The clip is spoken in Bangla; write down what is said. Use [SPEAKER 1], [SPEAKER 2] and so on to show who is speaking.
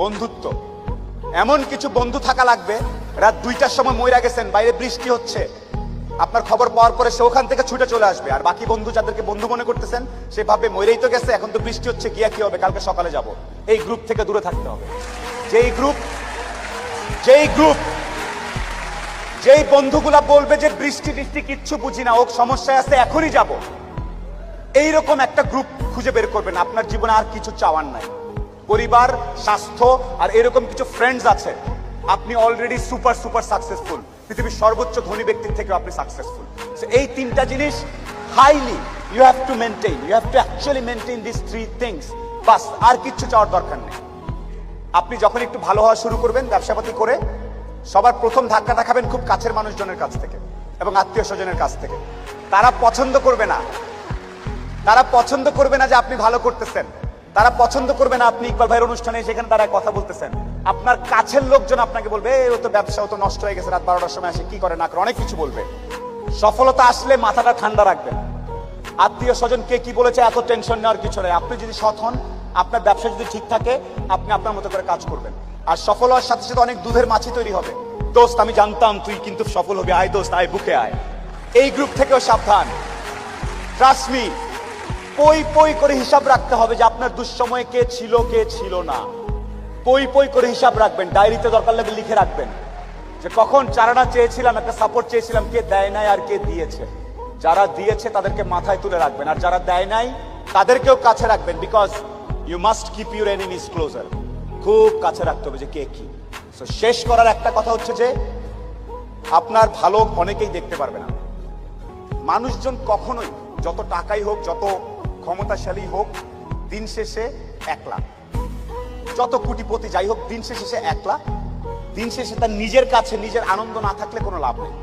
[SPEAKER 1] বন্ধুত্ব। এমন কিছু বন্ধু থাকা লাগবে, রাত 2টার সময় মইরা গেছেন, বাইরে বৃষ্টি হচ্ছে, আপনার খবর পাওয়ার পরে সে ওখান থেকে ছুটে চলে আসবে। আর বাকি বন্ধু যাদেরকে বন্ধু মনে করতেছেন, সে ভাববে মইরেই তো গেছে, এখন তো বৃষ্টি হচ্ছে, গিয়া কি হবে, কালকে সকালে যাব। এই গ্রুপ থেকে দূরে থাকতে হবে। যেই বন্ধুগুলা বলবে যে বৃষ্টি টিষ্টি কিচ্ছু বুঝি না, ও সমস্যায় আছে, এখনই যাব, এইরকম একটা গ্রুপ খুঁজে বের করবেন। আপনার জীবনে আর কিছু চাওয়ার নাই, পরিবার, স্বাস্থ্য আর এরকম কিছু ফ্রেন্ডস আছে। আপনি অলরেডি সুপার সাকসেসফুল, পৃথিবীর সর্বোচ্চ ধনী ব্যক্তির থেকে আপনি সাকসেসফুল। এই তিনটা জিনিস highly you have to maintain, you have to actually maintain this 3 things. বাস, আর কিচ্ছু চাওয়ার দরকার নেই। আপনি যখন একটু ভালো হওয়া শুরু করবেন ব্যবসাপাতি করে, সবার প্রথম ধাক্কাটা খাবেন খুব কাছের মানুষজনের কাছ থেকে এবং আত্মীয় স্বজনের কাছ থেকে। তারা পছন্দ করবে না যে আপনি ভালো করতেছেন, তারা পছন্দ করবে না আপনি ইকবাল ভাইয়ের অনুষ্ঠানে সেখানে তারা কথা বলতেছেন। আপনার কাছের লোকজন আপনাকে বলবে ও তো ব্যবসা, ও তো নষ্ট হয়ে গেছে, রাত 12টার সময় আসে, কি করে না করে, অনেক কিছু বলবে। সফলতা আসলে মাথাটা ঠান্ডা রাখবেন। আত্মীয় স্বজন কে কি বলেছে এত টেনশন নেওয়ার কিছু নেই। আপনি যদি সৎ হন, আপনার ব্যবসা যদি ঠিক থাকে, আপনি আপনার মতো করে কাজ করবেন। আর সফল হওয়ার সাথে সাথে অনেক দুধের মাছি তৈরি হবে। দোস্ত, আমি জানতাম তুই কিন্তু সফল হবি, আয় দোস্ত আয়, বুকে আয়। এই গ্রুপ থেকেও সাবধান। ট্রাস্ট মি, পই করে হিসাব রাখতে হবে যে আপনার দুঃসময়ে কে ছিল না। পই করে হিসাব রাখবেন, ডায়েরিতে দরকার লাগলে লিখে রাখবেন যে কখন চারানা চেয়েছিলাম, একটা সাপোর্ট চেয়েছিলাম, কে দেয় নাই আর কে দিয়েছে। যারা দিয়েছে তাদেরকে মাথায় তুলে রাখবেন, আর যারা দেয় নাই তাদেরকেও কাছে রাখবেন। Because you must keep your enemies closer. খুব কাছে রাখতে হবে যে কে কি। সো শেষ করার একটা কথা হচ্ছে যে আপনার ভালো অনেকেই দেখতে পারবে না। মানুষজন কখনোই, যত টাকাই হোক, যত ক্ষমতাশালী হোক, দিন শেষে একলা। যত কোটিপতি যাই হোক, দিন শেষে একলা। দিন শেষে তার নিজের কাছে নিজের আনন্দ না থাকলে কোনো লাভ নেই।